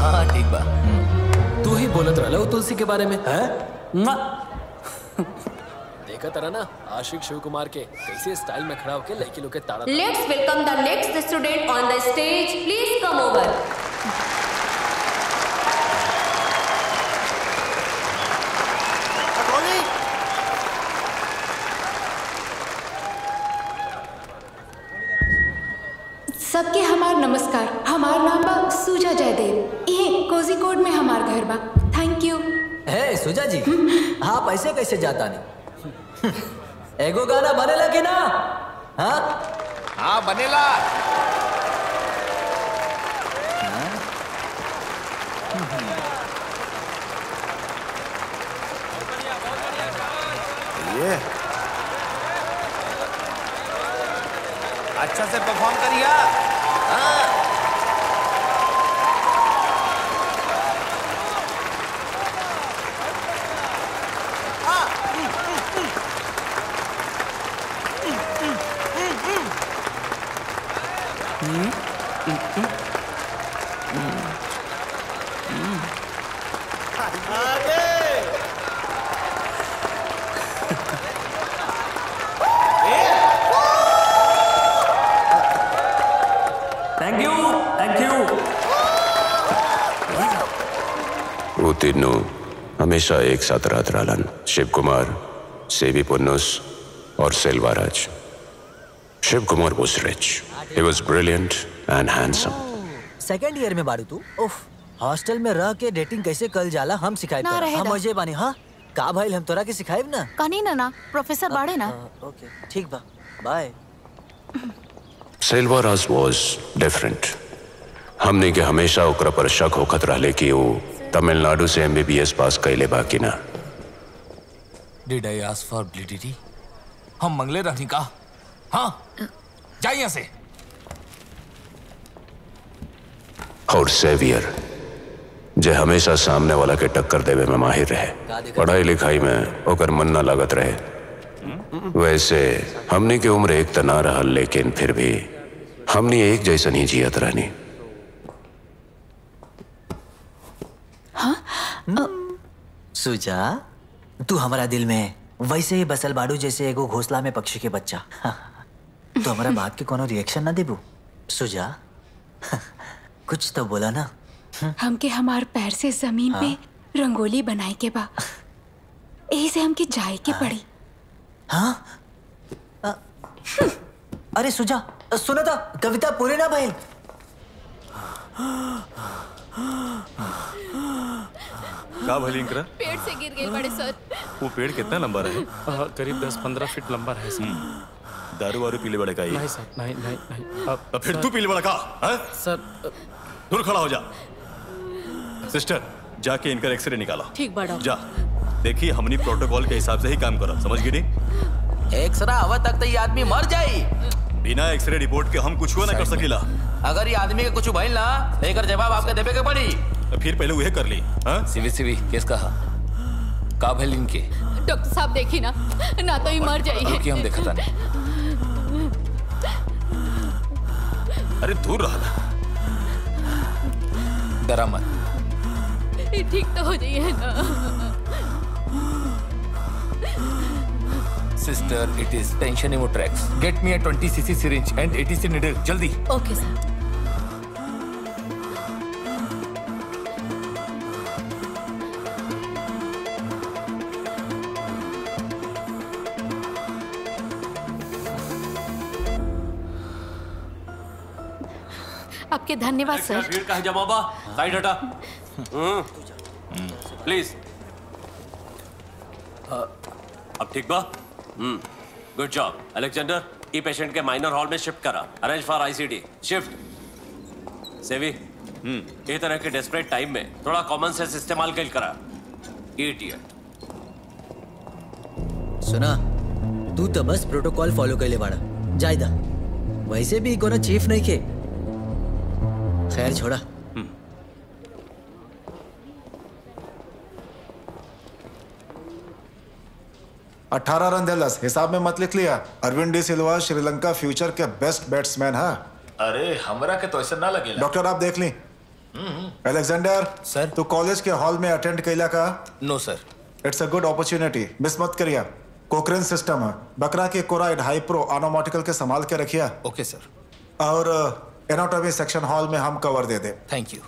हाँ ठीक बा। तू ही बोलत रहलो तुलसी के बारे में है? देखा तरह ना आशिक शिव कुमार के कैसे स्टाइल में खड़ा होके लड़की लोग के ताड़ा। Let's welcome the next student on the stage. Please come over. सबके हमार नमस्कार। हमार नाम बा सुजा जयदेव। ये कोझिकोड में हमार घर बा। Thank you. हे सुजा जी, आप ऐसे कैसे जाता नहीं? एगो गाना बनेला कि ना? हाँ बनेला। ये अच्छा से परफॉर्म करिए। हाँ। तीनों हमेशा एक साथ रहत रहलन। शिव कुमार, सेवी पुन्नुस और Selvaraj. Shiv Kumar was rich. He was brilliant and handsome. Second year में बारू तू? उफ, हॉस्टल में रह के डेटिंग कैसे कल जाला हम सिखाई ना रहे हम दा। मजे बानी। हाँ का भाई हम तोरा के सिखाइब ना? कहीं ना प्रोफेसर बाड़े ना। ओके ठीक बा, बाय। Selvaraj was different. हमने के हमेशा ओकरा पर शक होखत रहले कि वो तमिलनाडु से MBBS पास कैले बाकी ना। Did I ask for validity? हम मंगले रहनी का? हाँ, जाइए यहाँ से। और सेवियर, जे हमेशा सामने वाला के टक्कर देवे में माहिर रहे। पढ़ाई लिखाई में ओकर मन ना लागत रहे। वैसे हमने की उम्र एक तना रहल, लेकिन फिर भी हमने एक जैसन ही जियत रहनी। सुजा, तू हमारा दिल में वैसे ही बसल बाड़ू जैसे एगो घोंसला में पक्षी के बच्चा। तो हमारा बात के कोनो रिएक्शन ना देबू? सुजा, कुछ तो बोला ना। हमके हमार पैर से जमीन पे रंगोली बनाए के बा, यही से हमके जाए के पड़ी। हाँ? अरे सुजा, सुना था कविता पूरे ना भाई। का भली इंकरा? पेड़ से गिर गई बड़े सर। वो पेड़ कितना लंबा रहे? करीब 10-15 फीट लंबा है सर। दारू वारू पीले बड़े का? नहीं सर, नहीं। अब फिर तू पीले बड़ा का? सर दूर खड़ा हो जा। सिस्टर, जाके इनका एक्सरे निकाला। ठीक बड़ा। जा, देखिए हमनी प्रोटोकॉल के हिसाब से ही काम करा, समझ गई नहीं? एक्सरा हवा तक तो ये आदमी मर जाई। बिना एक्सरे रिपोर्ट के हम कुछ ना कर सकीला। अगर ये आदमी के कुछ भइल ना, लेकर जवाब आपके देवे के पड़ी। फिर पहले वह कर ली। सिवी केस कहा का भइल इनके? डॉक्टर साहब देखी ना तो ही मर जाइए। रुकी, हम देखा था नहीं। अरे दूर रहा, डरा मत। ठीक तो हो जाइए ना। Sister, it is tension hemotrax. Get me a 20cc syringe and 80cc needle. जल्दी। Okay sir. आपके धन्यवाद सर। भीड़ का है जमाबा, साइड हटा। प्लीज। अब ठीक बा? Good job Alexander. ई पेशेंट के माइनर हॉल में शिफ्ट करा। Arrange for ICD। शिफ्ट। सेवी, ये तरह के डेस्परेट टाइम में थोड़ा कॉमन सेंस इस्तेमाल कर करा। इडियट। सुना, तू तो बस प्रोटोकॉल फॉलो कर ले बाड़ा। जायदा, वैसे भी कोनो चीफ नहीं के। खैर छोड़ा। 18 रन दिलस, हिसाब में मत लिख लिया। अरविंद डी सिल्वा श्रीलंका फ्यूचर के बेस्ट बैट्समैन है। अरे हमरा के तो ऐसा ना लगेला। डॉक्टर आप देख ली। अलेक्जेंडर सर, तू कॉलेज के हॉल में अटेंड कैला का? No sir. It's a good opportunity, miss मत करिया। कोक्रेन सिस्टम है, बकरा के कोराइड हाइप्रो आनोमोटिकल के संभाल के रखिया। ओके सर। और एनाटॉमी सेक्शन हॉल में हम cover De De. Thank you.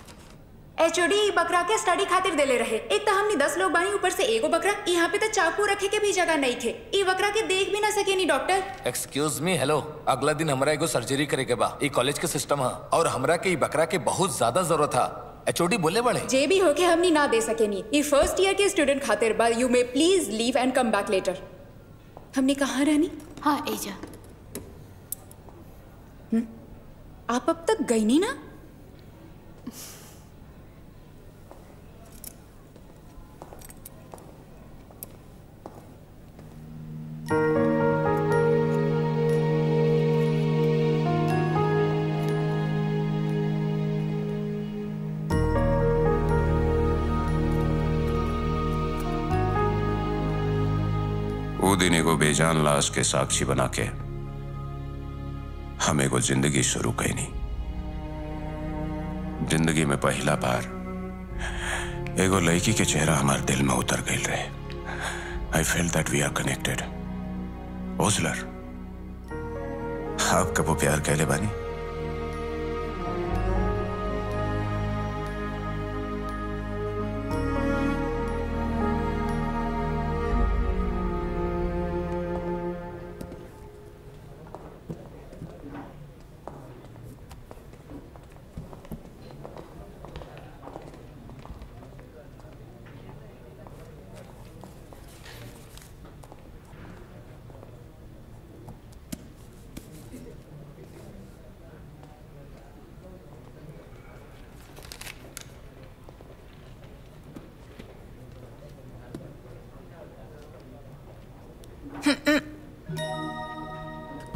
HOD बकरा के स्टडी खातिर देले रहे। एक तो हमनी 10 लोग बानी, ऊपर से एगो बकरा। यहाँ पे तो चाकू रखे के भी जगह नहीं थे। ई बकरा के देख भी ना सके नी डॉक्टर। Excuse me, hello. अगला दिन हमरा एगो सर्जरी करे के बा। ई कॉलेज के सिस्टम है और हमरा के ई बकरा के बहुत ज्यादा जरूरत है। एचओडी बोले बड़े जे भी होके हमनी ना दे सके नी। ई फर्स्ट ईयर के स्टूडेंट खातिर बा। You may please leave and come back later. हमने कहाँ रहनी? हाँ एजा। आप अब तक गई नहीं ना? वो दिन एगो बेजान लाश के साक्षी बना के हम एगो जिंदगी शुरू कैनी। जिंदगी में पहला बार एगो लड़की के चेहरा हमारे दिल में उतर गई रहे। I feel that we are connected. Osler, आप कबो प्यार कहले बानी?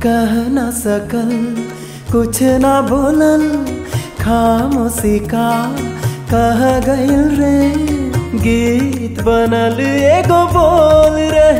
कह ना सकल कुछ ना बोलल, खामोशी का कह गइल रे। गीत बनल एगो बोल रहे।